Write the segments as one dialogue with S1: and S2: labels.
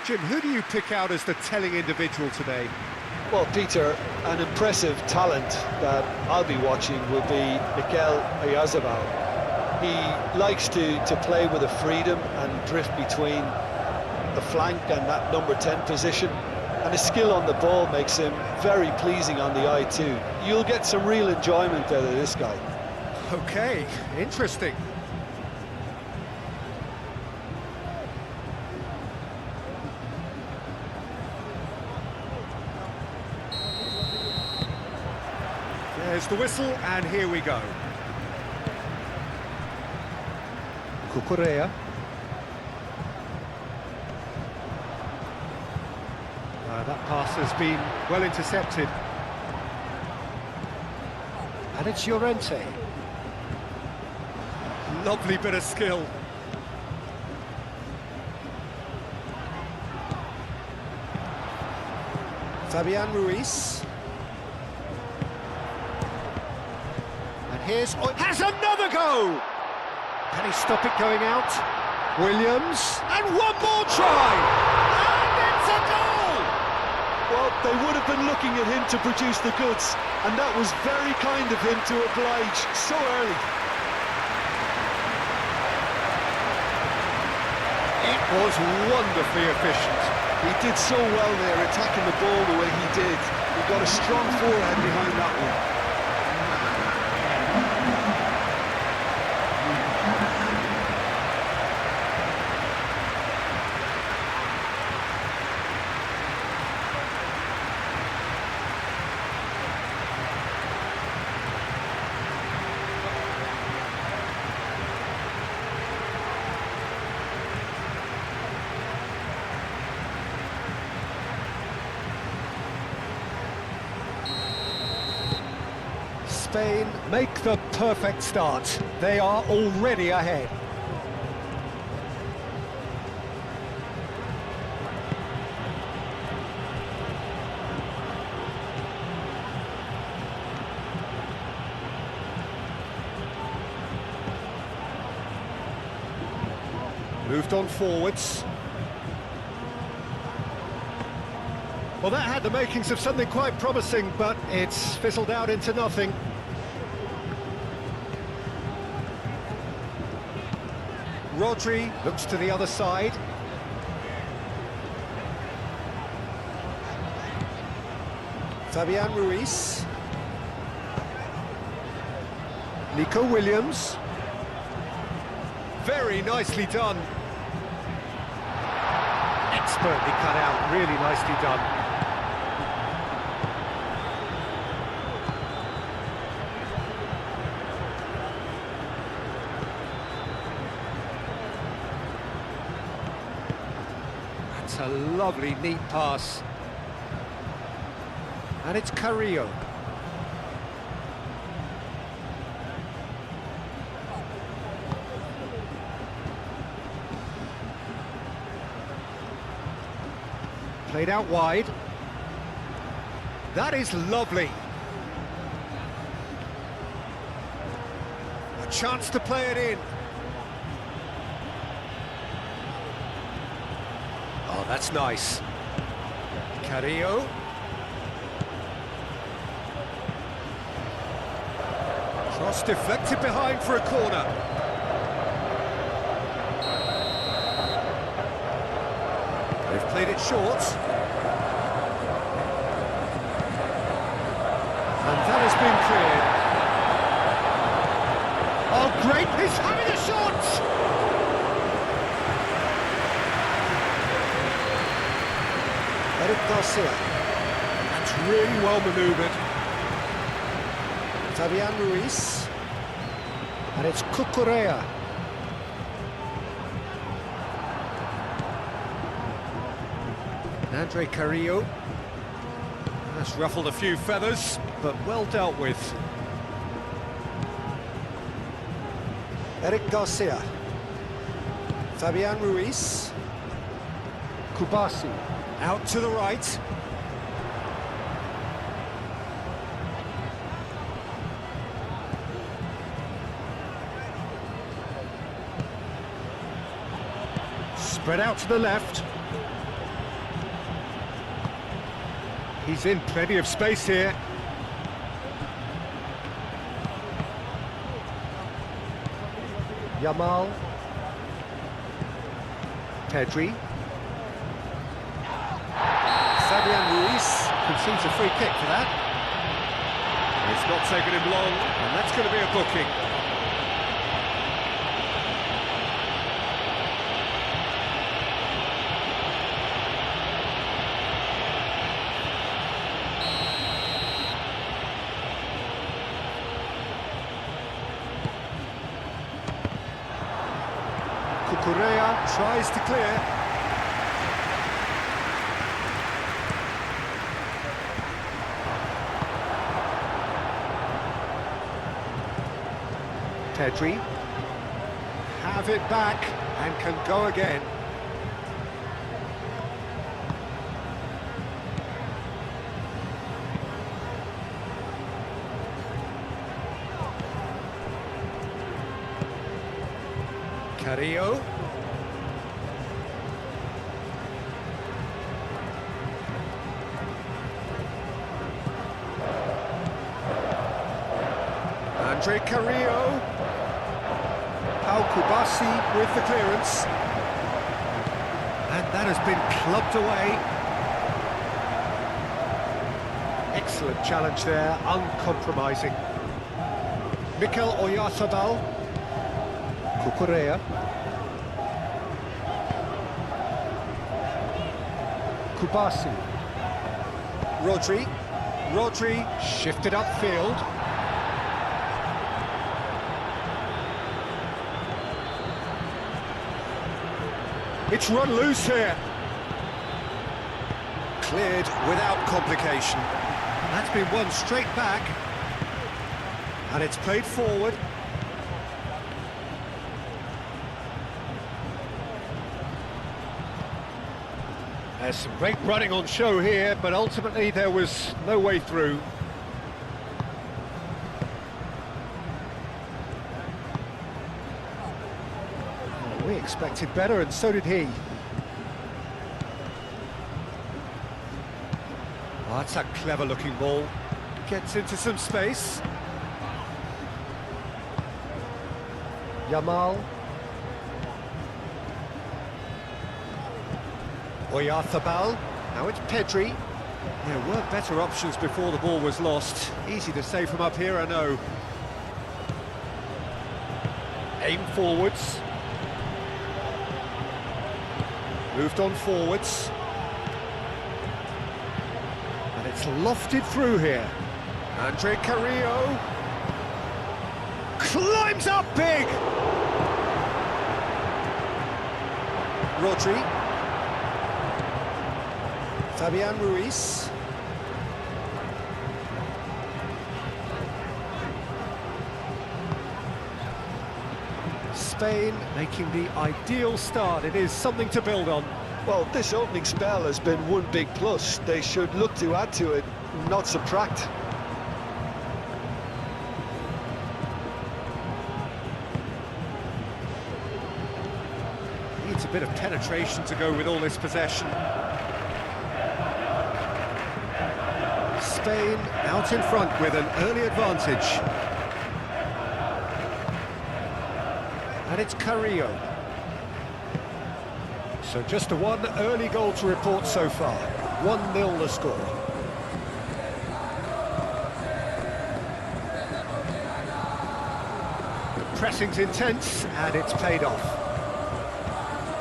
S1: Jim, who do you pick out as the telling individual today?
S2: Well, Peter, an impressive talent that I'll be watching will be Mikel Oyarzabal. He likes to play with a freedom and drift between the flank and that number 10 position, and his skill on the ball makes him very pleasing on the eye too. You'll get some real enjoyment out of this guy.
S1: Okay, interesting. There's the whistle, and here we go. Cucurella. That pass has been well intercepted. And it's Llorente. Lovely bit of skill. Fabian Ruiz. And here's... Oh, has another go! Can he stop it going out? Williams. And one more try! And it's a goal!
S2: Well, they would have been looking at him to produce the goods, and that was very kind of him to oblige so early.
S1: It was wonderfully efficient.
S2: He did so well there, attacking the ball the way he did. He got a strong forehand behind that one.
S1: Spain make the perfect start. They are already ahead. Moved on forwards. Well, that had the makings of something quite promising, but it's fizzled out into nothing. Rodri looks to the other side. Fabian Ruiz. Nico Williams. Very nicely done. Expertly cut out, really nicely done. That's a lovely, neat pass. And it's Carrillo. Played out wide. That is lovely. A chance to play it in. Oh, that's nice. Carrillo. Cross deflected behind for a corner. They've played it short. And that has been cleared. Oh, great! He's having a shot! Eric Garcia. That's really well manoeuvred. Fabian Ruiz. And it's Cucurella. Andre Carrillo. That's ruffled a few feathers, but well dealt with. Eric Garcia. Fabian Ruiz. Kubasi. Out to the right. Spread out to the left. He's in plenty of space here. Yamal. Pedri. Fabian Ruiz concedes a free kick for that. It's not taken him long, and that's going to be a booking. Cucurella tries to clear. Pedri have it back and can go again. Carrillo. Andre Carrillo. Pau Kubasi with the clearance. And that has been clubbed away. Excellent challenge there, uncompromising. Mikel Oyarzabal. Cucurella. Kubasi. Rodri shifted upfield. It's run loose here. Cleared without complication. That's been won straight back. And it's played forward. There's some great running on show here, but ultimately there was no way through. We expected better, and so did he. Oh, that's a clever-looking ball. Gets into some space. Yamal. Oyarzabal. Now it's Pedri. There were better options before the ball was lost. Easy to say from up here, I know. Aim forwards. Moved on forwards. And it's lofted through here. Andre Carrillo. Climbs up big! Rodri. Fabian Ruiz. Spain making the ideal start. It is something to build on.
S2: Well, this opening spell has been one big plus. They should look to add to it, not subtract.
S1: Needs a bit of penetration to go with all this possession. Spain out in front with an early advantage. And it's Carrillo. So just the one early goal to report so far. 1-0 the score. The pressing's intense and it's paid off.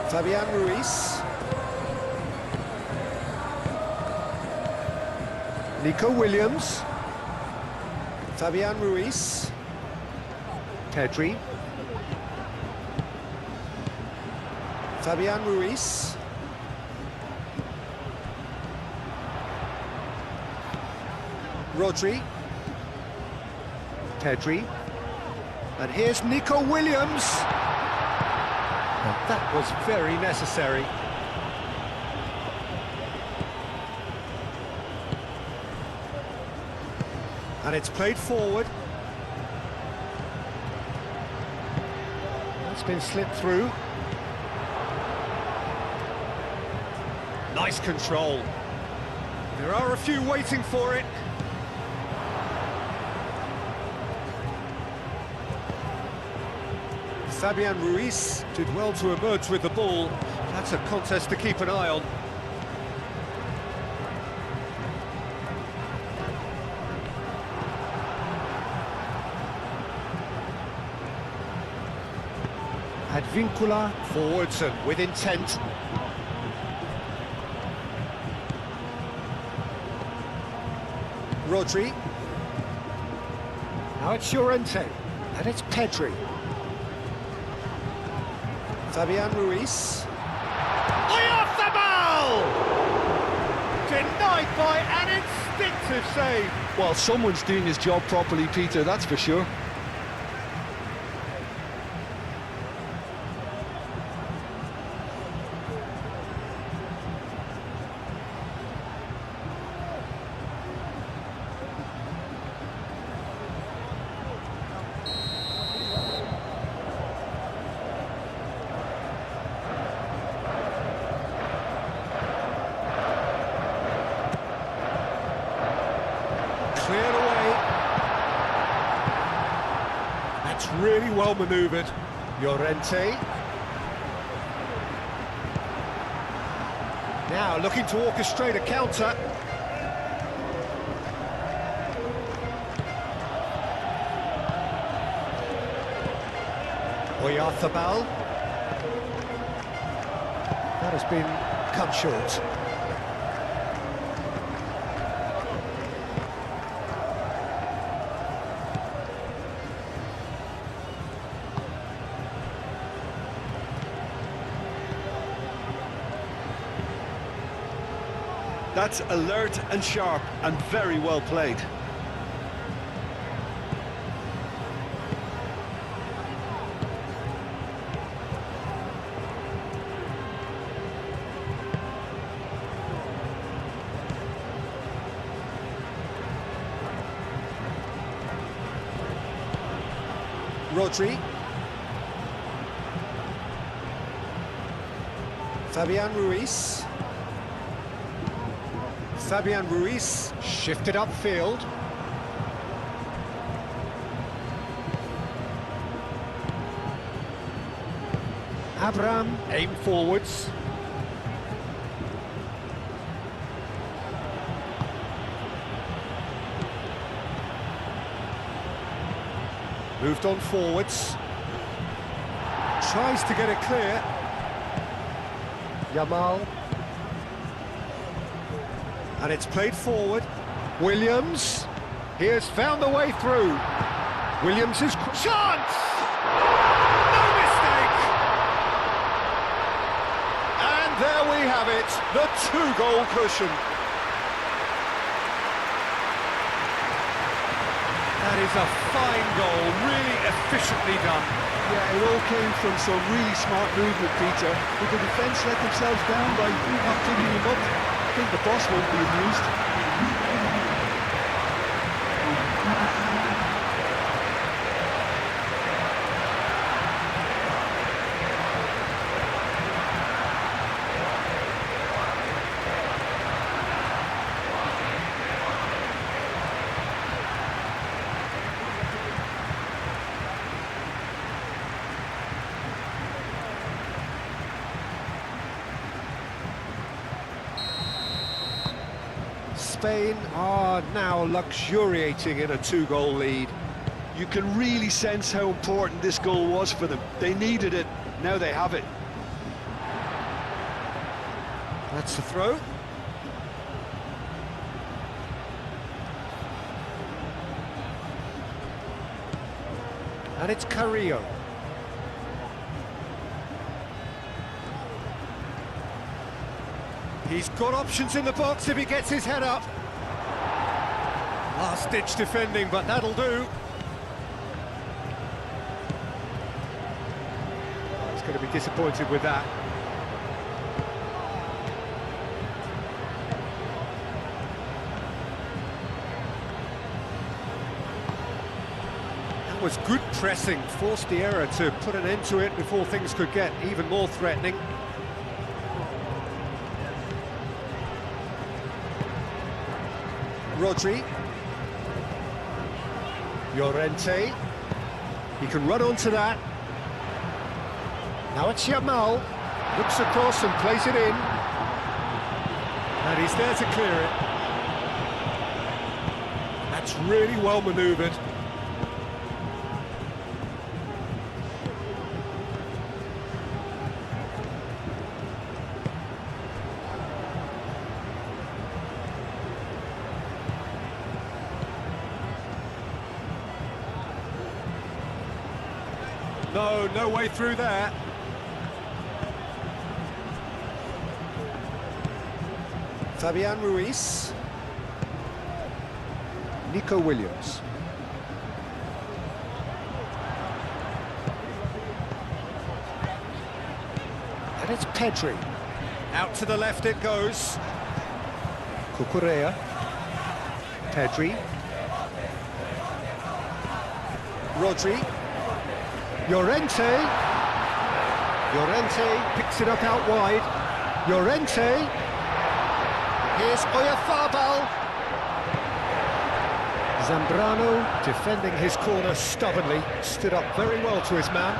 S1: Fabian Ruiz. Nico Williams. Fabian Ruiz. Pedri. Fabian Ruiz. Rodri. Pedri. And here's Nico Williams. And that was very necessary. And it's played forward. That's been slipped through. Nice control. There are a few waiting for it. Fabian Ruiz did well to emerge with the ball. That's a contest to keep an eye on. Advincula forwards and with intent. Rodri. Now it's Llorente, and it's Pedri. Fabian Ruiz. Oyarzabal! Denied by an instinctive save.
S2: Well, someone's doing his job properly, Peter, that's for sure.
S1: Cleared away. That's really well manoeuvred. Llorente. Now looking to orchestrate a counter. Oyarzabal. That has been cut short.
S2: That's alert and sharp and very well played.
S1: Rodri. Fabian Ruiz. Fabian Ruiz shifted upfield. Abraham aimed forwards. Moved on forwards. Tries to get it clear. Yamal. And it's played forward. Williams. He has found the way through. Williams is... Chance! No mistake! And there we have it, the two-goal cushion. That is a fine goal, really efficiently done.
S2: Yeah, it all came from some really smart movement, Peter. Did the defence let themselves down by not picking him up? I think the boss won't be amused.
S1: Spain are now luxuriating in a two-goal lead.
S2: You can really sense how important this goal was for them. They needed it, now they have it.
S1: That's the throw. And it's Carrillo. He's got options in the box if he gets his head up. Last-ditch defending, but that'll do. He's going to be disappointed with that. That was good pressing, forced the error to put an end to it before things could get even more threatening. Rodri. Llorente. He can run onto that. Now it's Yamal. Looks across and plays it in. And he's there to clear it. That's really well manoeuvred. No way through there. Fabian Ruiz. Nico Williams. And it's Pedri. Out to the left it goes. Cucurella. Pedri. Rodri. Llorente. Llorente picks it up out wide. Llorente. Here's Oyarzabal. Zambrano defending his corner stubbornly. Stood up very well to his man.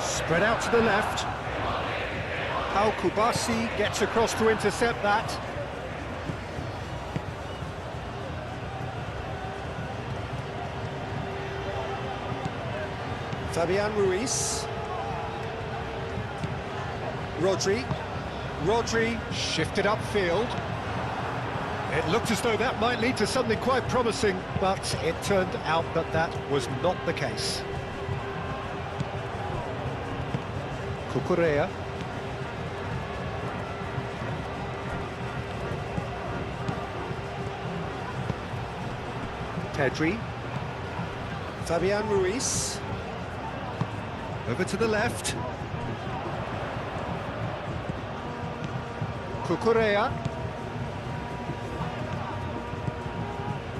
S1: Spread out to the left. Pau Kubasi gets across to intercept that. Fabian Ruiz. Rodri. Rodri shifted upfield. It looked as though that might lead to something quite promising, but it turned out that that was not the case. Cucurella. Pedri. Fabian Ruiz. Over to the left. Cucurella.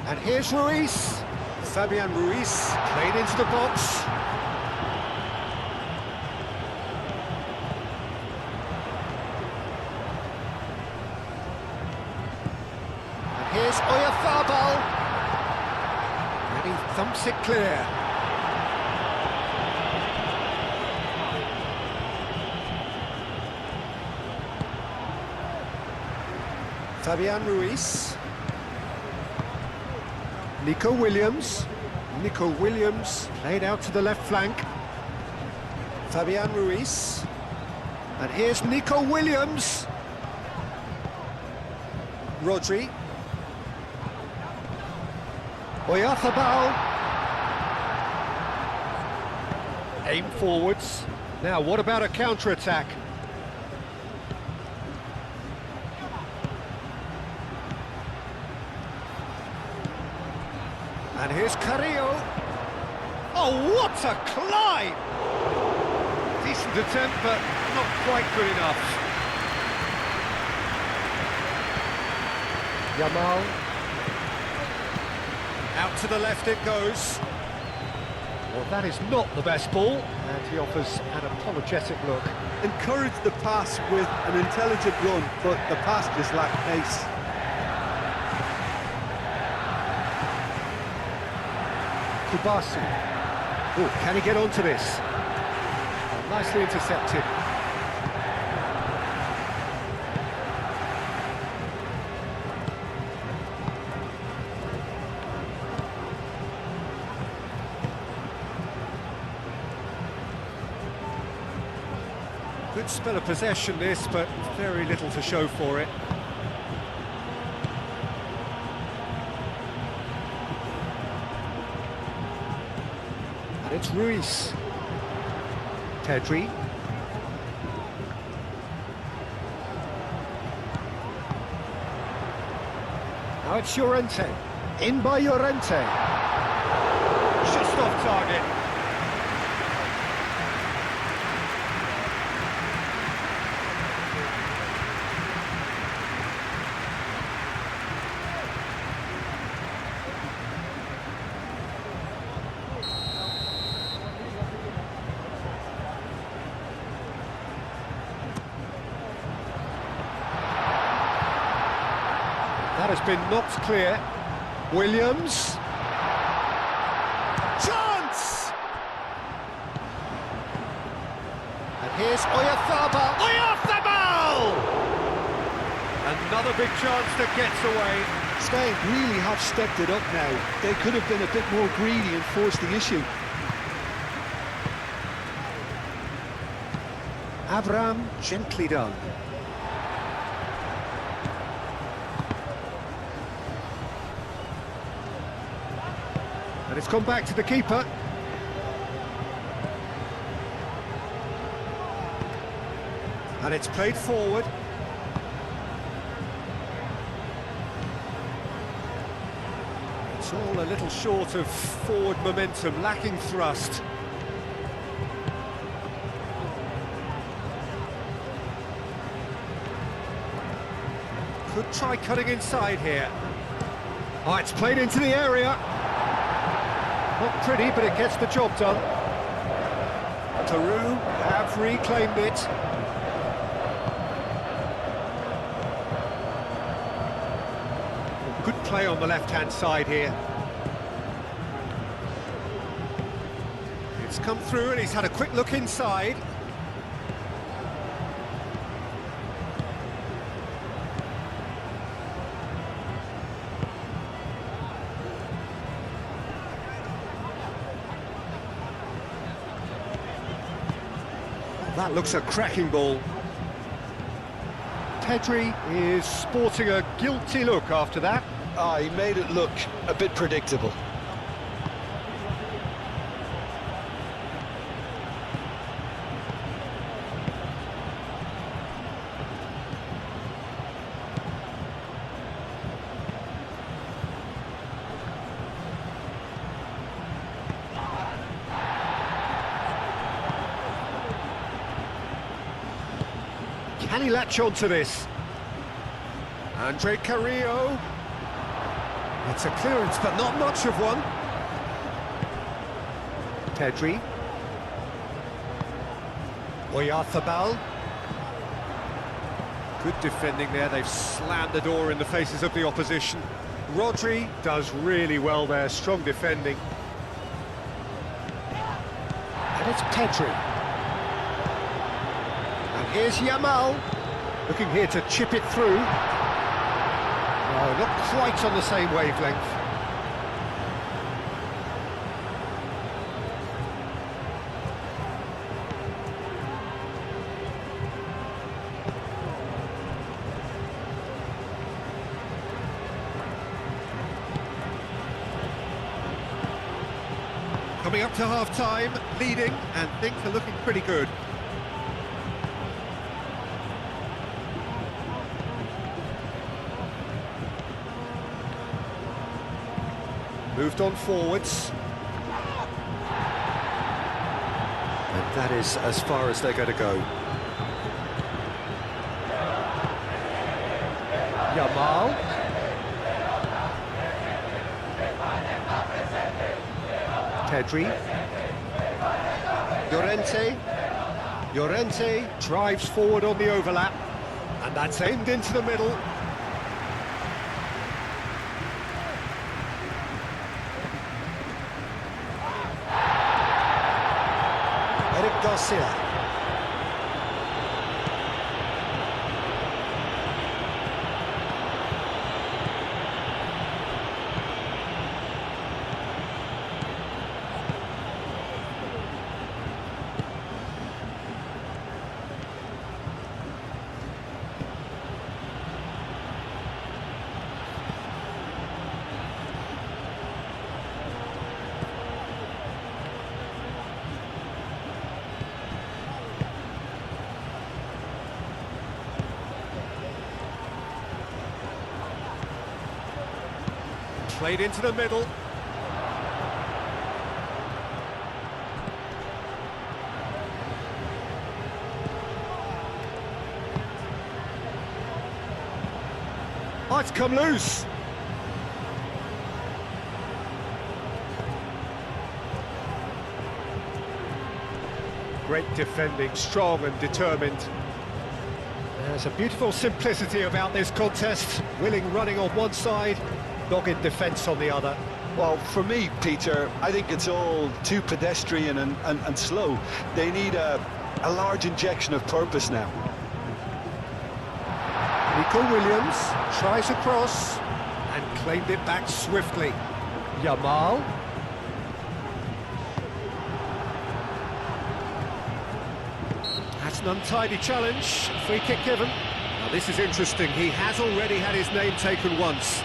S1: And here's Ruiz. Fabian Ruiz played into the box. And here's Oyarzabal. And he thumps it clear. Fabian Ruiz. Nico Williams. Nico Williams played out to the left flank. Fabian Ruiz. And here's Nico Williams. Rodri. Oyarzabal. Aim forwards. Now, what about a counter-attack? And here's Carrillo. Oh, what a climb! Decent attempt, but not quite good enough. Yamal. Out to the left it goes. Well, that is not the best ball, and he offers an apologetic look.
S2: Encouraged the pass with an intelligent run, but the pass just lacked pace.
S1: Kubasi. Oh, can he get onto this? Oh, nicely intercepted. Good spell of possession this, but very little to show for it. And it's Ruiz. Pedri. Now it's Llorente. In by Llorente. Just off target. that has been knocked clear. Williams. Chance! And here's Oyarzabal. Oyarzabal! Another big chance that gets away.
S2: Spain really have stepped it up now. They could have been a bit more greedy and forced the issue.
S1: Avram, gently done. And it's gone back to the keeper. And it's played forward. It's all a little short of forward momentum, lacking thrust. Could try cutting inside here. Oh, it's played into the area. Not pretty, but it gets the job done. Peru have reclaimed it. Good play on the left-hand side here. It's come through and he's had a quick look inside. That looks a cracking ball. Pedri is sporting a guilty look after that.
S2: He made it look a bit predictable.
S1: Can he latch on to this? Andre Carrillo. It's a clearance, but not much of one. Pedri. Oyarzabal. Good defending there. They've slammed the door in the faces of the opposition. Rodri does really well there. Strong defending. And it's Pedri. And here's Yamal. Looking here to chip it through. Oh, not quite on the same wavelength. Coming up to half-time, leading, and things are looking pretty good. Moved on forwards. And that is as far as they're going to go. Yamal. Pedri. Llorente drives forward on the overlap. And that's aimed into the middle. Garcia. Played into the middle. Oh, it's come loose. Great defending, strong and determined. There's a beautiful simplicity about this contest. Willing running on one side, dogged defence on the other.
S2: Well, for me, Peter, I think it's all too pedestrian and slow. They need a large injection of purpose now.
S1: Nico Williams tries across and claimed it back swiftly. Yamal. That's an untidy challenge. Free kick given. Now this is interesting. He has already had his name taken once.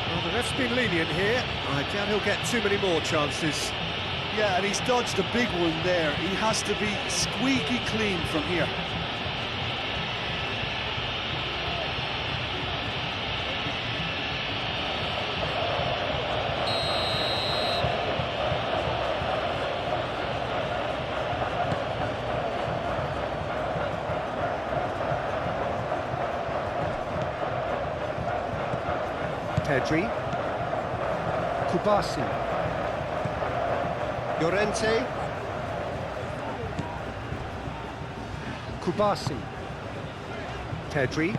S1: Well, the ref's been lenient here. I doubt he'll get too many more chances.
S3: Yeah, and he's dodged a big one there. He has to be squeaky clean from here.
S1: Pedri, Kubasi, Llorente, Kubasi, Pedri,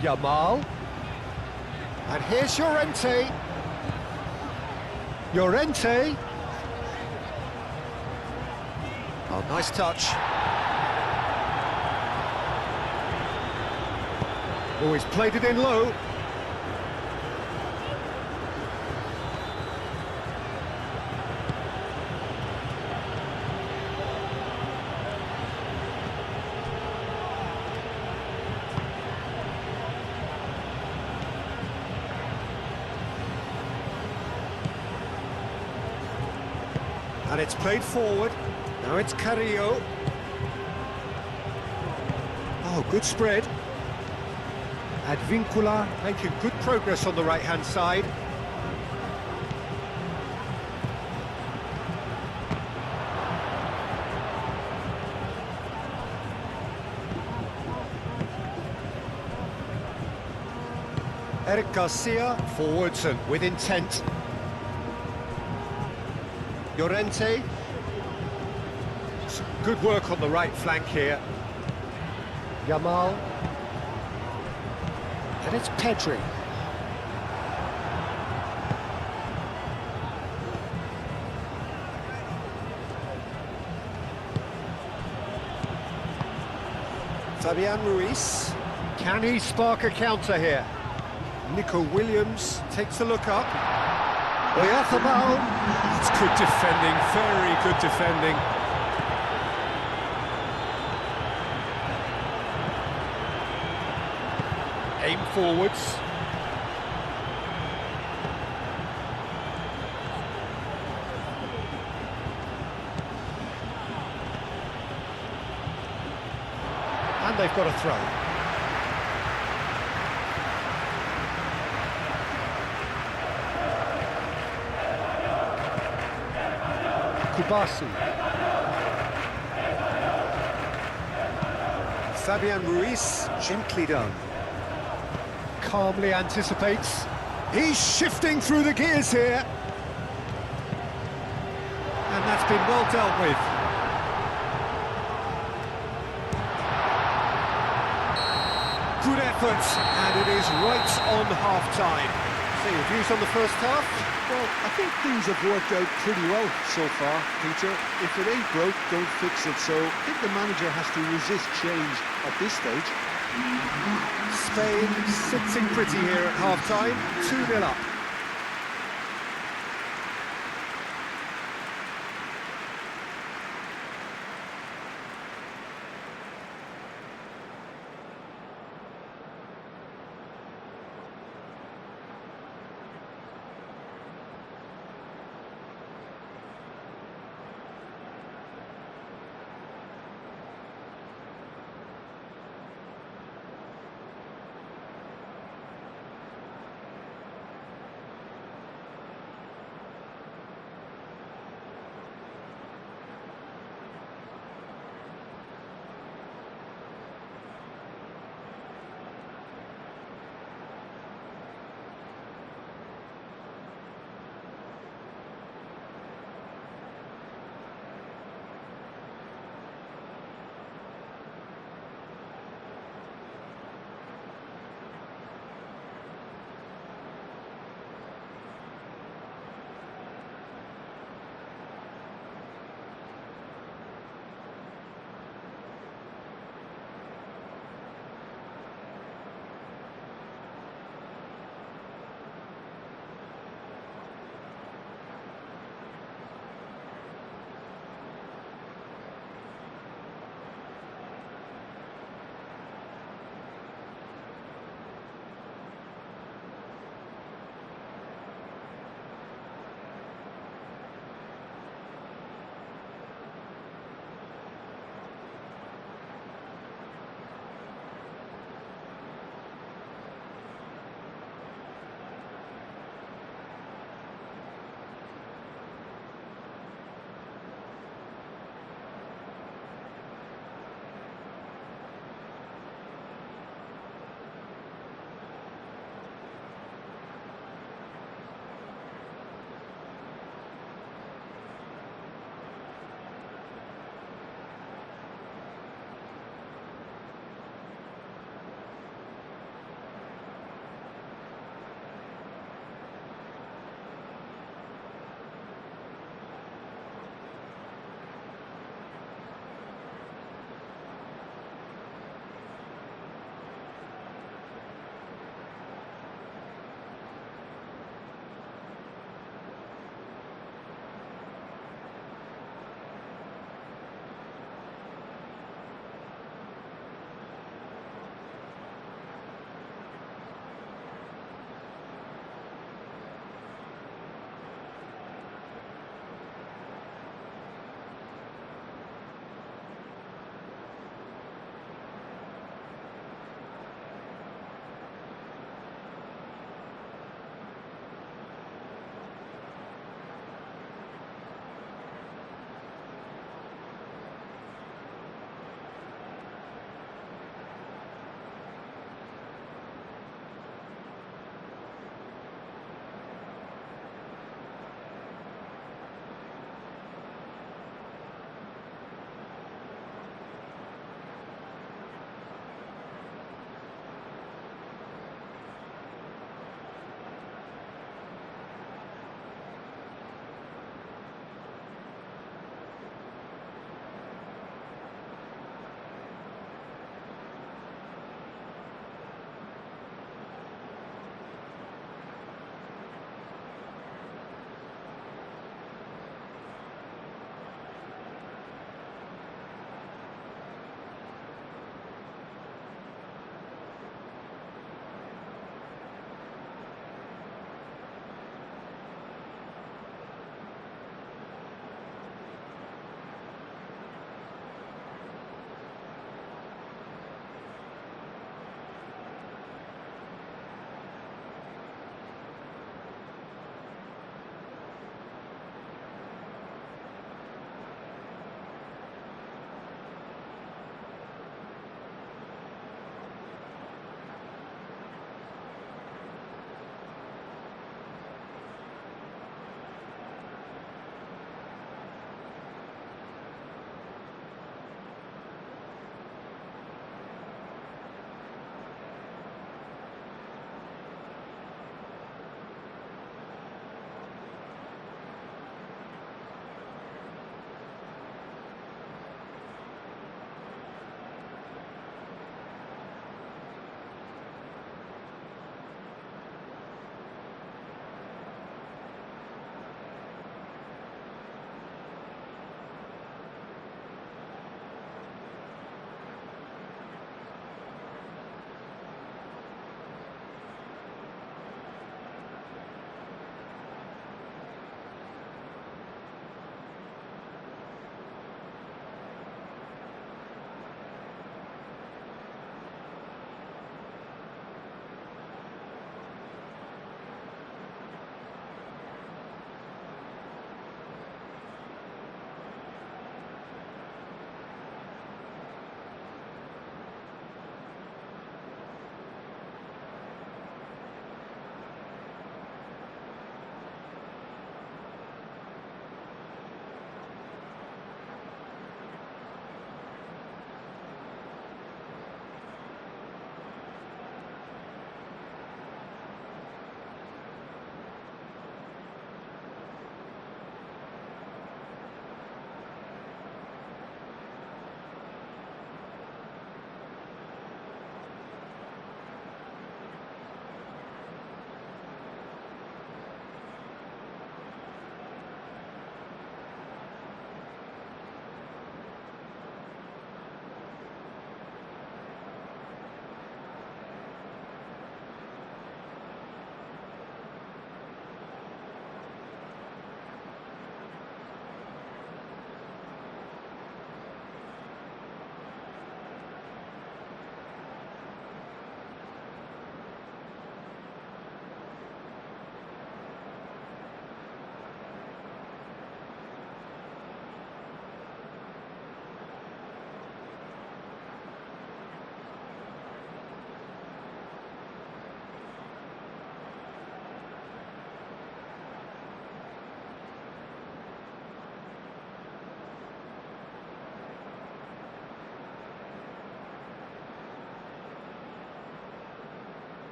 S1: Yamal, and here's Llorente. Llorente. Oh, nice touch. Oh, he's played it in low. And it's played forward. Now it's Carrillo. Oh, good spread. Advincula making good progress on the right-hand side. Eric Garcia forwards and with intent. Llorente. Some good work on the right flank here. Yamal. And it's Pedri. Fabian Ruiz. Can he spark a counter here? Nico Williams takes a look up. Oyarzábal. It's good defending, very good defending. Aim forwards. And they've got a throw. Kubasi. Fabian Ruiz, gently done. Calmly anticipates. He's shifting through the gears here. And that's been well dealt with. Good effort, and it is right on half-time. So your views on the first half?
S3: Well, I think things have worked out pretty well so far, Peter. If it ain't broke, don't fix it. So I think the manager has to resist change at this stage.
S1: Spain sitting pretty here at half-time, 2-0 up.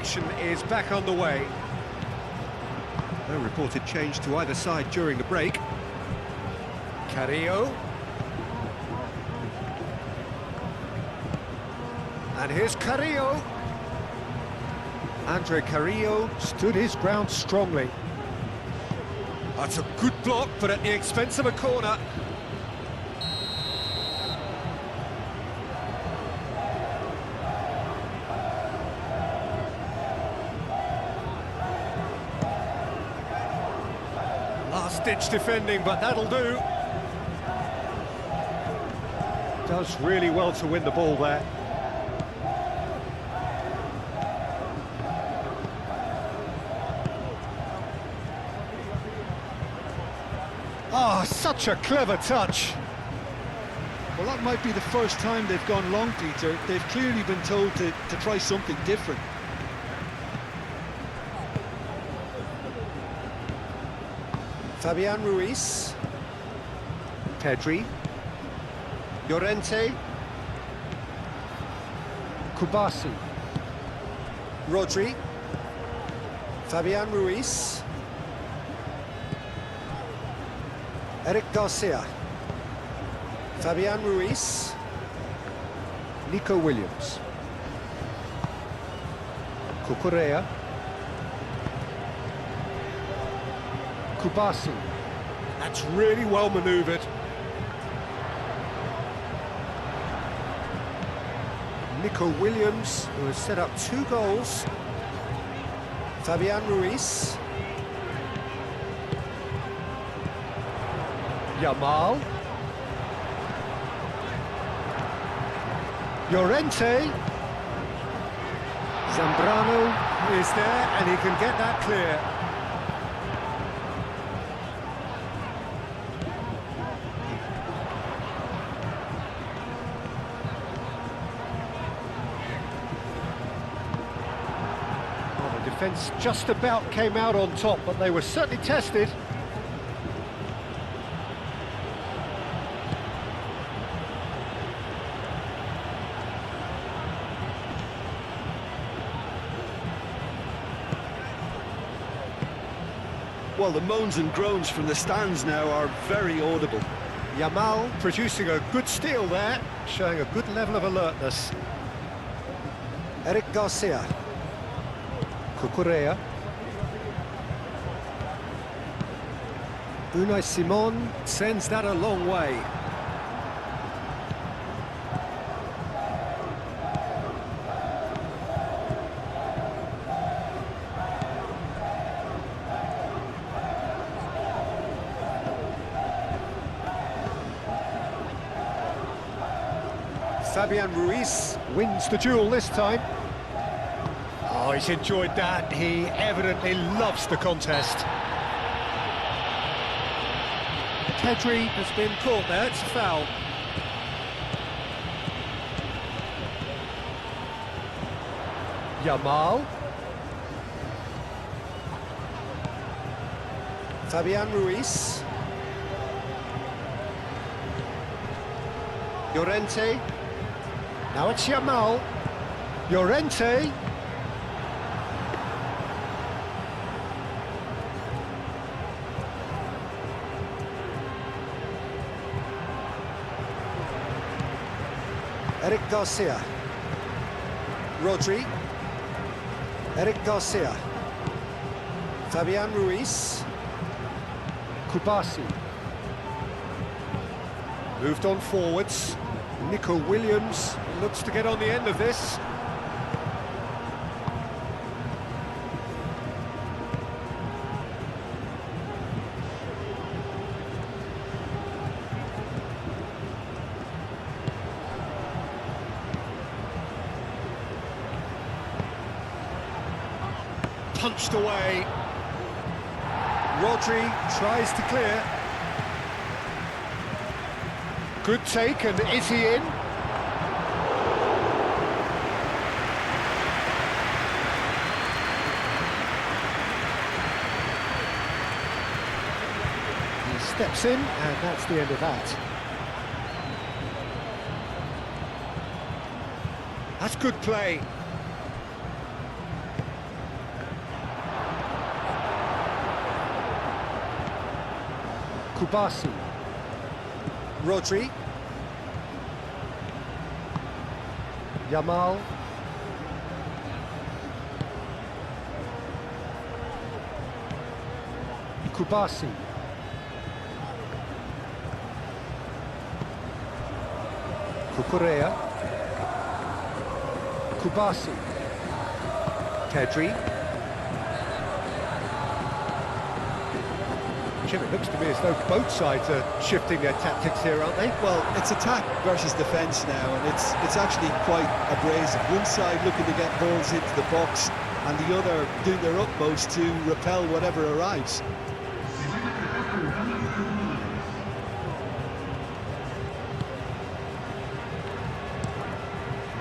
S1: action is back underway. No reported change to either side during the break. Carrillo. And here's Carrillo. Andre Carrillo stood his ground strongly. That's a good block, but at the expense of a corner. Last-ditch defending, but that'll do. Does really well to win the ball there. Oh, such a clever touch.
S3: Well, that might be the first time they've gone long, Peter. They've clearly been told to try something different.
S1: Fabian Ruiz. Pedri. Llorente. Kubasi. Rodri. Fabian Ruiz. Eric Garcia. Fabian Ruiz. Nico Williams. Cucurella. Kubasi. That's really well manoeuvred. Nico Williams, who has set up 2 goals. Fabian Ruiz. Yamal. Llorente. Zambrano is there, and he can get that clear. Well, the defence just about came out on top, but they were certainly tested.
S3: Well, the moans and groans from the stands now are very audible.
S1: Yamal producing a good steal there, showing a good level of alertness. Eric Garcia. Cucurella. Unai Simon sends that a long way. Fabian Ruiz wins the duel this time. Oh, he's enjoyed that. He evidently loves the contest. Pedri has been caught there, it's a foul. Yamal. Fabian Ruiz. Llorente. Now it's Yamal. Llorente. Eric Garcia. Rodri. Eric Garcia. Fabian Ruiz. Kubasi. Moved on forwards. Nico Williams looks to get on the end of this. Punched away. Rodri tries to clear. Good take, and is he in? He steps in, and that's the end of that. That's good play. Kubasi. Rodri. Yamal. Kubasi. Kukurea. Kubasi. Pedri. Jim, it looks to me as though both sides are shifting their tactics here, aren't they?
S2: Well, it's attack versus defence now, and it's actually quite abrasive. One side looking to get balls into the box, and the other doing their utmost to repel whatever arrives.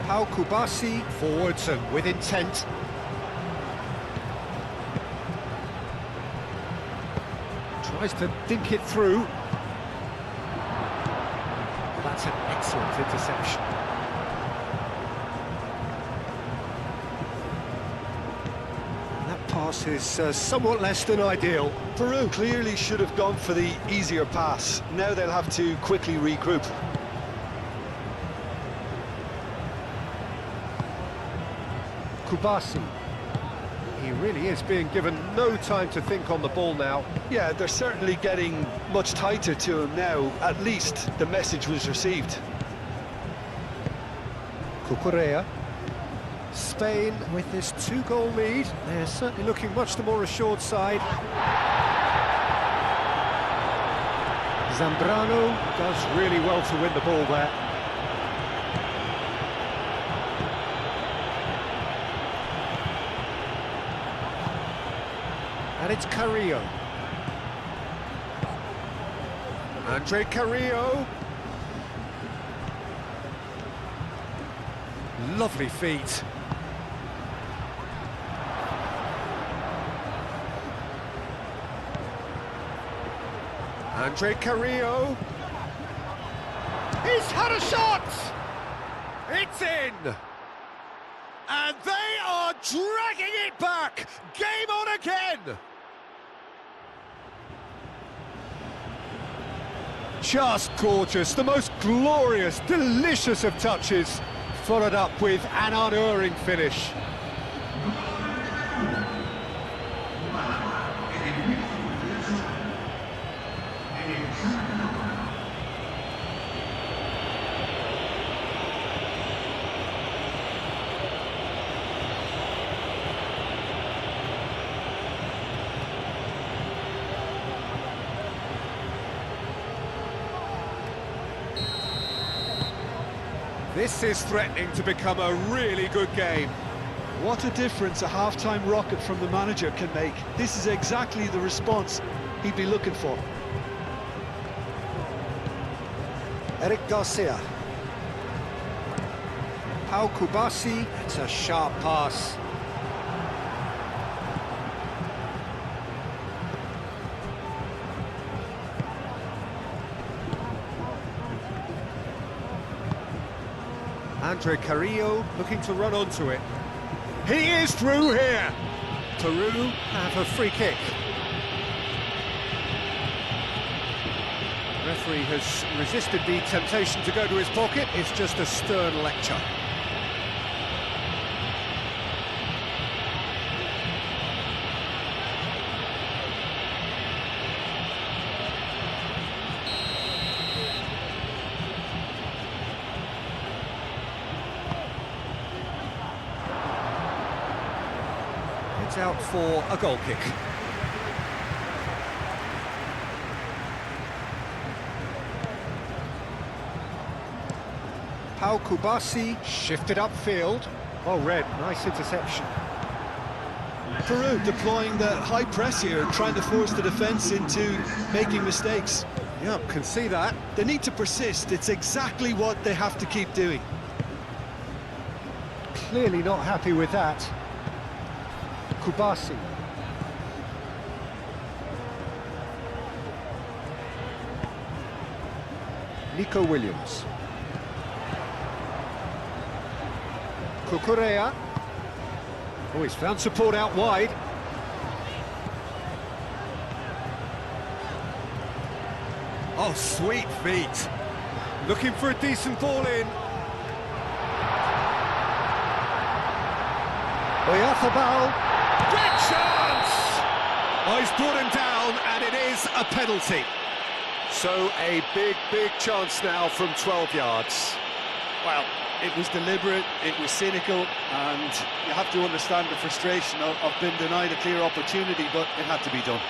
S1: Pau Kubasi, forwards and with intent. Tries to dink it through. That's an excellent interception. That pass is somewhat less than ideal.
S2: Peru clearly should have gone for the easier pass. Now they'll have to quickly regroup.
S1: Kubasi. He really is being given no time to think on the ball now.
S2: Yeah, they're certainly getting much tighter to him now. At least the message was received.
S1: Kukurea. Spain with this 2-goal lead. They're certainly looking much the more assured side. Zambrano does really well to win the ball there. And it's Carrillo. Andre Carrillo. Lovely feet. Andre Carrillo. He's had a shot! It's in! And they are dragging it back! Game on again! Just gorgeous, the most glorious, delicious of touches, followed up with an unerring finish. This is threatening to become a really good game.
S2: What a difference a half-time rocket from the manager can make. This is exactly the response he'd be looking for.
S1: Eric Garcia. Pau Kubasi, it's a sharp pass. Andre Carrillo looking to run onto it. He is through here. Peru have a free kick. The referee has resisted the temptation to go to his pocket. It's just a stern lecture. It's out for a goal kick. Pau Kubasi shifted upfield. Well read, nice interception.
S2: Peru deploying the high press here, trying to force the defence into making mistakes.
S1: Yeah, can see that.
S2: They need to persist. It's exactly what they have to keep doing.
S1: Clearly not happy with that. Kubasi. Nico Williams. Kukurea. Oh, he's found support out wide. Oh, sweet feet. Looking for a decent ball in. Oyarzabal. Big chance! Oh, he's brought him down, and it is a penalty.
S4: So a big chance now from 12 yards.
S3: Well, it was deliberate, it was cynical, and you have to understand the frustration of being denied a clear opportunity, but it had to be done.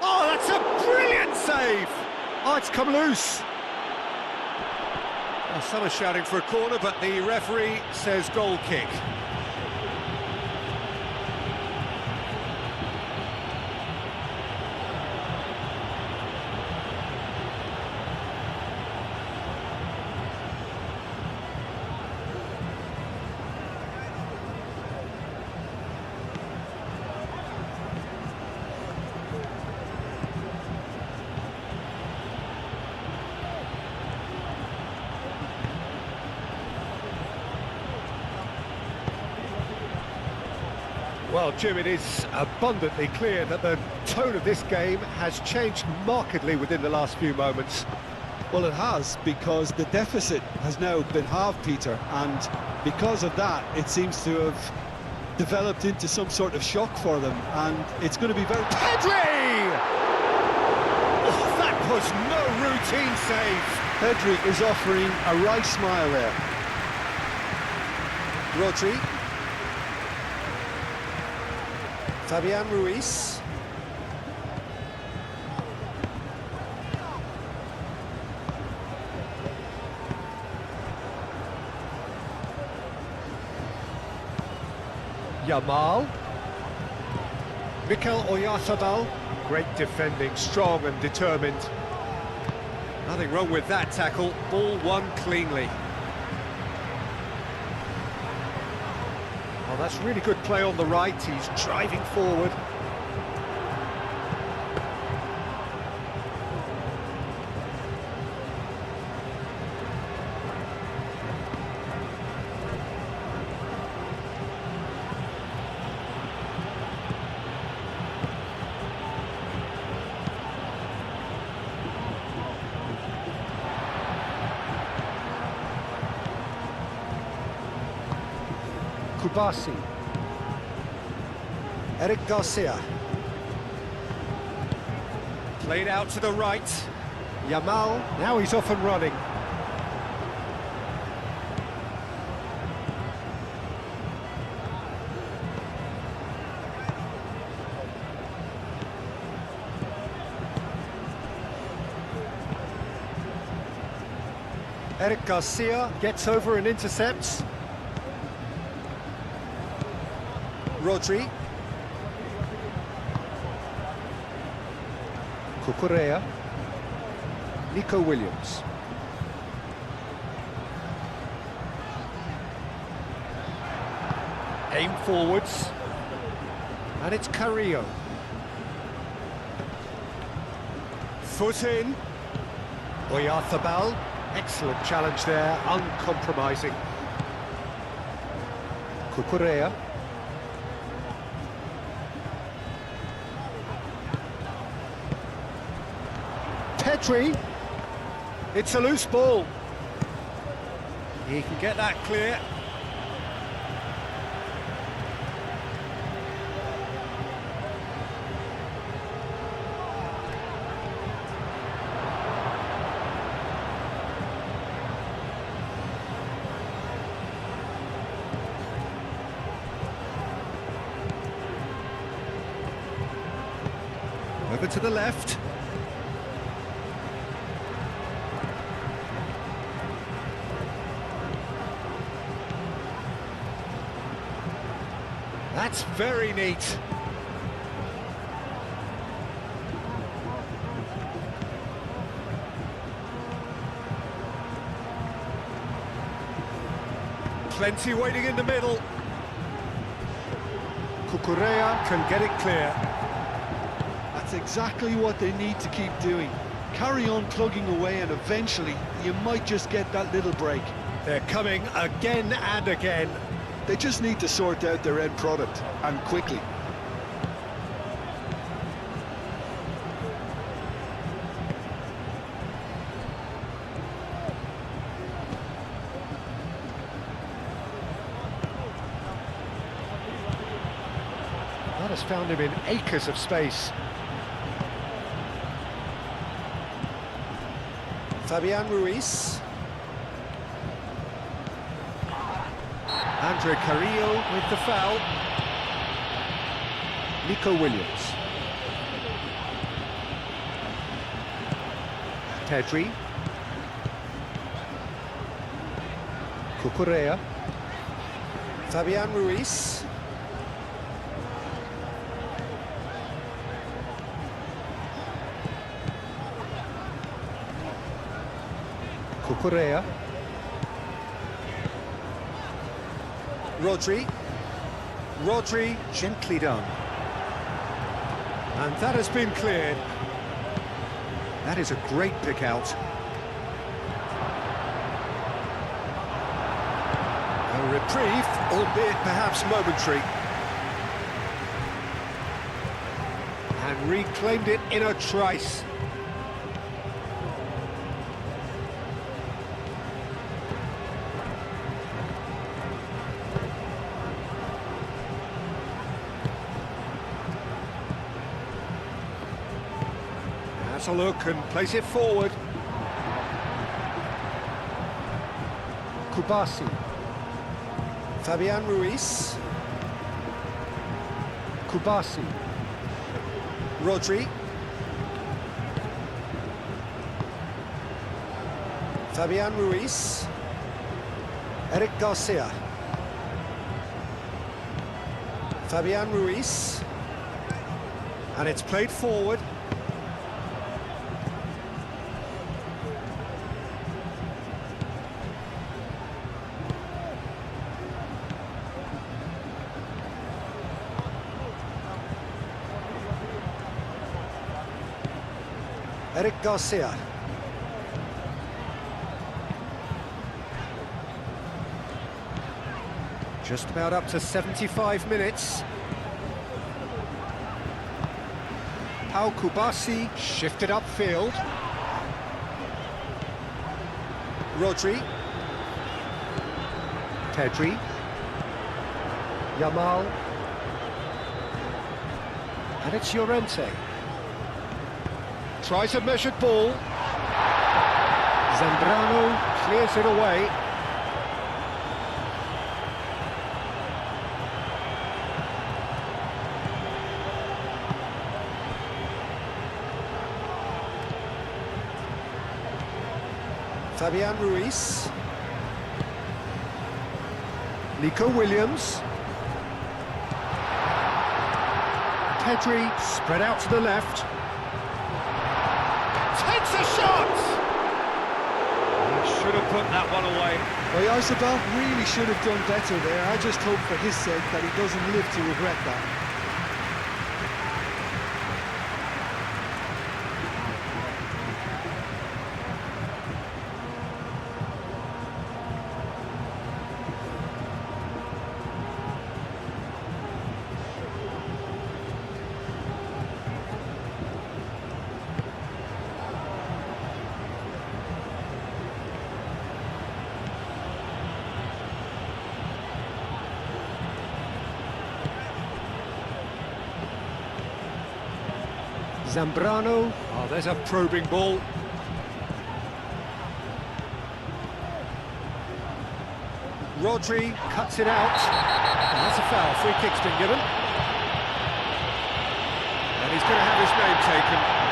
S1: Oh, that's a brilliant save! Oh, it's come loose. Well, some are shouting for a corner, but the referee says goal kick. Well, Jim, it is abundantly clear that the tone of this game has changed markedly within the last few moments.
S3: Well, it has, because the deficit has now been halved, Peter, and because of that, it seems to have developed into some sort of shock for them, and it's going to be very...
S1: Pedri! Oh, that was no routine save.
S3: Pedri is offering a wry smile there.
S4: Rodri. Fabian Ruiz.
S1: Yamal. Mikel Oyarzabal. Great defending, strong and determined. Nothing wrong with that tackle, ball won cleanly. Oh, that's really good play on the right, he's driving forward. Kubasi.
S4: Eric Garcia.
S1: Played out to the right. Yamal, now he's off and running. Eric Garcia gets over and intercepts.
S4: Rodri.
S1: Cucurella. Nico Williams. Aim forwards. And it's Carrillo. Foot in. Oyarzabal. Excellent challenge there, uncompromising. Cucurella. Pedri. It's a loose ball. He can get that clear. Over to the left. That's very neat. Plenty waiting in the middle. Cucurella can get it clear.
S3: That's exactly what they need to keep doing. Carry on plugging away, and eventually you might just get that little break.
S1: They're coming again and again.
S3: They just need to sort out their end product, and quickly.
S1: That has found him in acres of space.
S2: Fabian Ruiz.
S1: Andre Carrillo with the foul. Nico Williams. Pedri. Cucurella.
S2: Fabian Ruiz.
S1: Cucurella.
S2: Rodri.
S1: Rodri, gently done. And that has been cleared. That is a great pick out. A reprieve, albeit perhaps momentary. And reclaimed it in a trice. A look and place it forward. Kubasi.
S2: Fabian Ruiz.
S1: Kubasi.
S2: Rodri. Fabian Ruiz. Eric Garcia. Fabian Ruiz.
S1: And it's played forward.
S2: Eric Garcia.
S1: Just about up to 75 minutes. Pau Kubasi shifted upfield.
S2: Rodri.
S1: Pedri. Yamal. And it's Llorente. Tries a measured ball. Zambrano clears it away.
S2: Fabian Ruiz.
S1: Nico Williams. Pedri spread out to the left. Takes a shot! He should have put that one away.
S3: Well, Oyarzabal really should have done better there. I just hope for his sake that he doesn't live to regret that.
S1: Zambrano. Oh, there's a probing ball. Rodri cuts it out. And that's a foul. Free kick's been given. And he's going to have his name taken.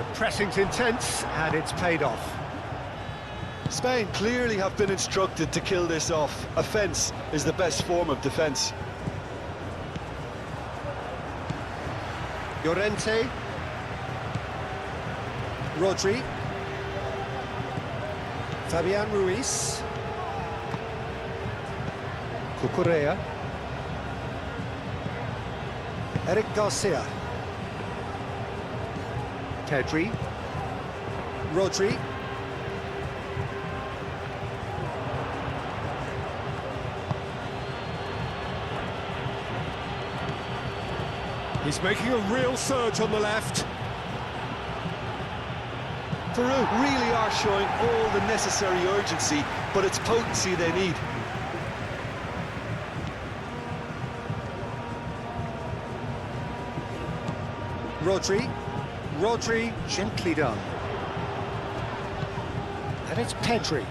S1: The pressing's intense, and it's paid off.
S2: Spain clearly have been instructed to kill this off. Offence is the best form of defence.
S1: Llorente. Rodri. Fabian Ruiz. Cucurella. Eric Garcia. Pedri. Rodri. He's making a real surge on the left.
S2: Peru really are showing all the necessary urgency, but it's potency they need.
S1: Rodri. Rodri, gently done. And it's Pedri.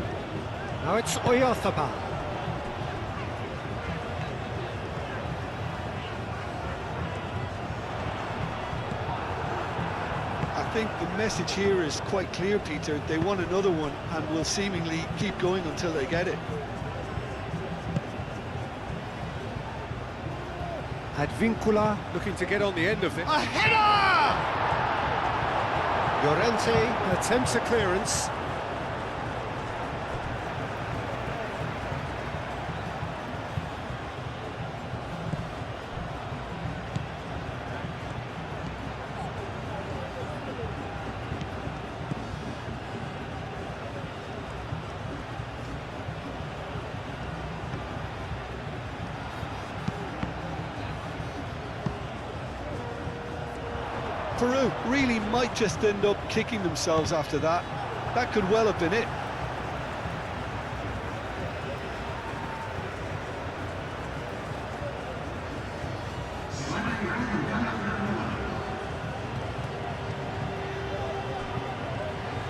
S1: Now it's Oyarzabal.
S3: I think the message here is quite clear, Peter. They want another one and will seemingly keep going until they get it.
S1: Advíncula looking to get on the end of it. A header! Llorente attempts a clearance.
S3: Peru really might just end up kicking themselves after that. That could well have been it.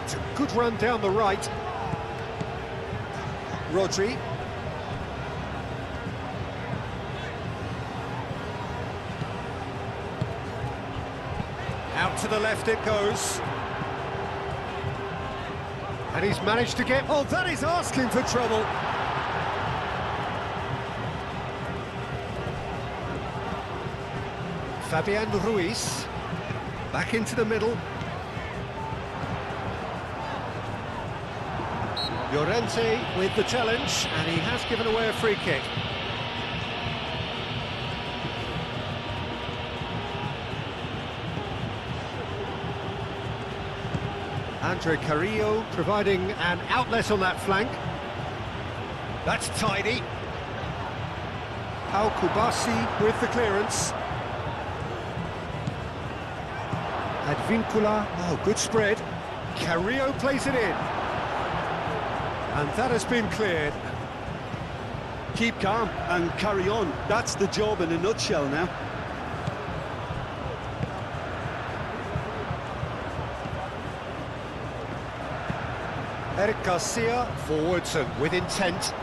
S1: It's a good run down the right. Rodri. Out to the left it goes. And he's managed to get... Oh, that is asking for trouble. Fabian Ruiz. Back into the middle. Llorente with the challenge, and he has given away a free kick. Andre Carrillo providing an outlet on that flank. That's tidy. Pau Kubasi with the clearance. Advíncula, oh, good spread. Carrillo plays it in. And that has been cleared.
S3: Keep calm and carry on. That's the job in a nutshell now.
S1: Eric Garcia forwards and with intent.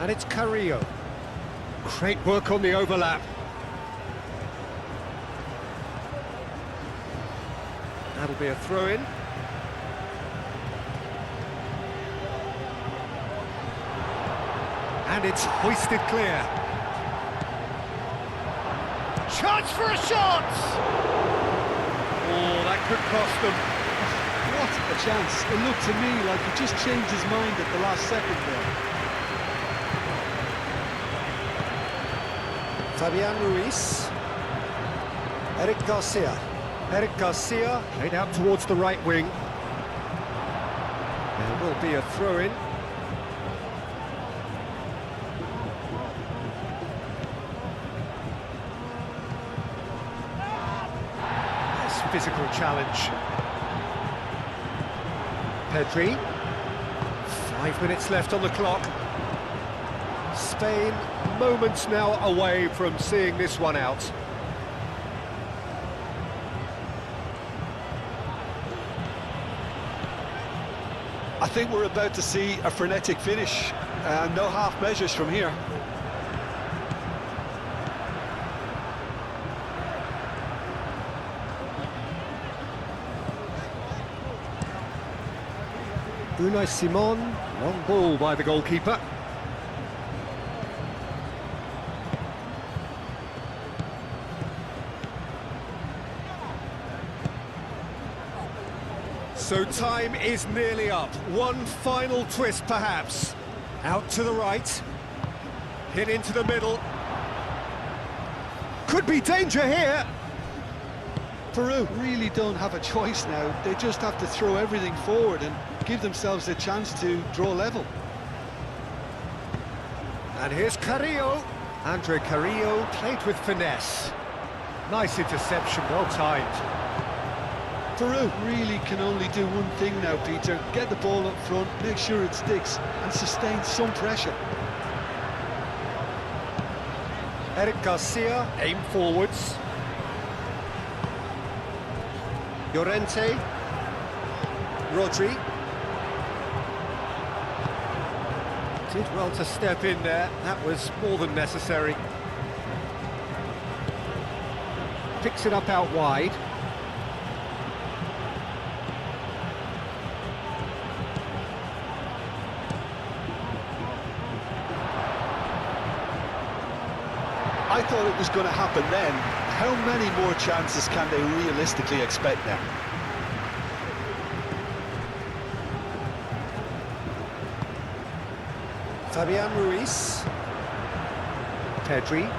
S1: And it's Carrillo. Great work on the overlap. That'll be a throw-in. And it's hoisted clear. Chance for a shot! Oh, that could cost them.
S3: What a chance. It looked to me like he just changed his mind at the last second there.
S1: Fabian Ruiz. Eric Garcia. Eric Garcia played out towards the right wing. There will be a throw-in. Nice physical challenge. Pedri. 5 minutes left on the clock. Spain moments now away from seeing this one out.
S3: I think we're about to see a frenetic finish. No half measures from here.
S1: Unai Simon, long ball by the goalkeeper. So time is nearly up. One final twist perhaps. Out to the right. Hit into the middle. Could be danger here.
S3: Peru really don't have a choice now. They just have to throw everything forward and give themselves a chance to draw level.
S1: And here's Carrillo. Andre Carrillo played with finesse. Nice interception, well timed.
S3: Peru really can only do one thing now, Peter. Get the ball up front, make sure it sticks, and sustain some pressure.
S1: Eric Garcia, aim forwards. Llorente. Rodri. Did well to step in there, that was more than necessary. Picks it up out wide.
S3: I thought it was going to happen then. How many more chances can they realistically expect now?
S1: Fabian Ruiz. Pedri.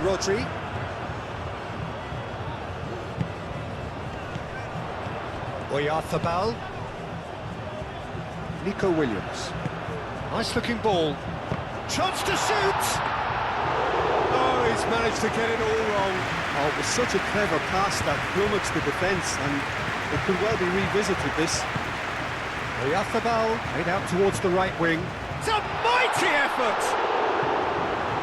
S1: Rodri. Oyarzabal. Nico Williams. Nice looking ball. Chance to shoot! Oh, he's managed to get it all wrong.
S3: Oh, it was such a clever pass that flummoxed the defence, and it could well be revisited, this.
S1: Oyarzabal played out towards the right wing. It's a mighty effort!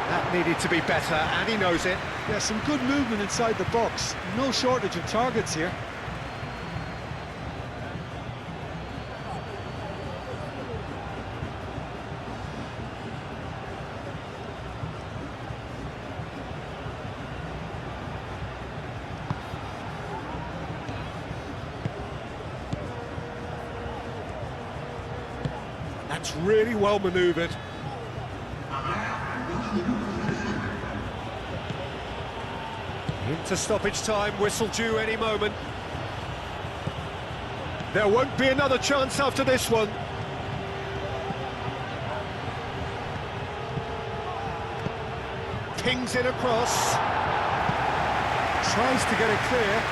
S1: That needed to be better, and he knows it.
S3: Yeah, some good movement inside the box. No shortage of targets here.
S1: That's really well manoeuvred. Into stoppage time, whistle due any moment. There won't be another chance after this one. Pings it across. Tries to get it clear.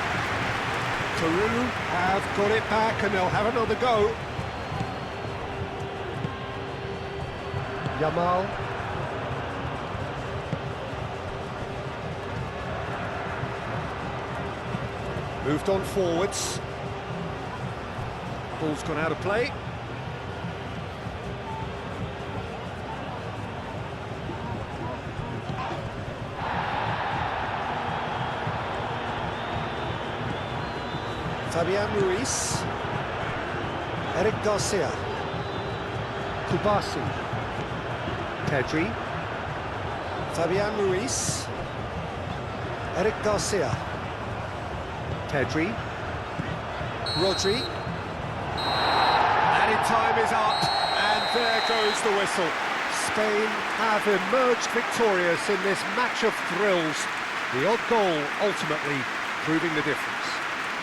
S1: Peru have got it back and they'll have another go. Yamal. Moved on forwards. Ball's gone out of play. Fabian Ruiz. Eric Garcia. Kubasi. Pedri. Fabian Ruiz. Eric Garcia. Pedri. Rodri. Added time is up, and there goes the whistle. Spain have emerged victorious in this match of thrills. The odd goal ultimately proving the difference.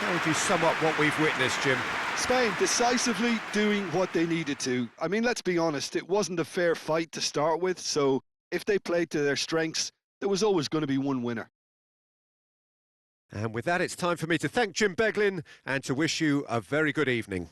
S1: How would you sum up what we've witnessed, Jim?
S3: Spain decisively doing what they needed to. I mean, let's be honest, it wasn't a fair fight to start with, so if they played to their strengths, there was always going to be one winner.
S1: And with that, it's time for me to thank Jim Beglin and to wish you a very good evening.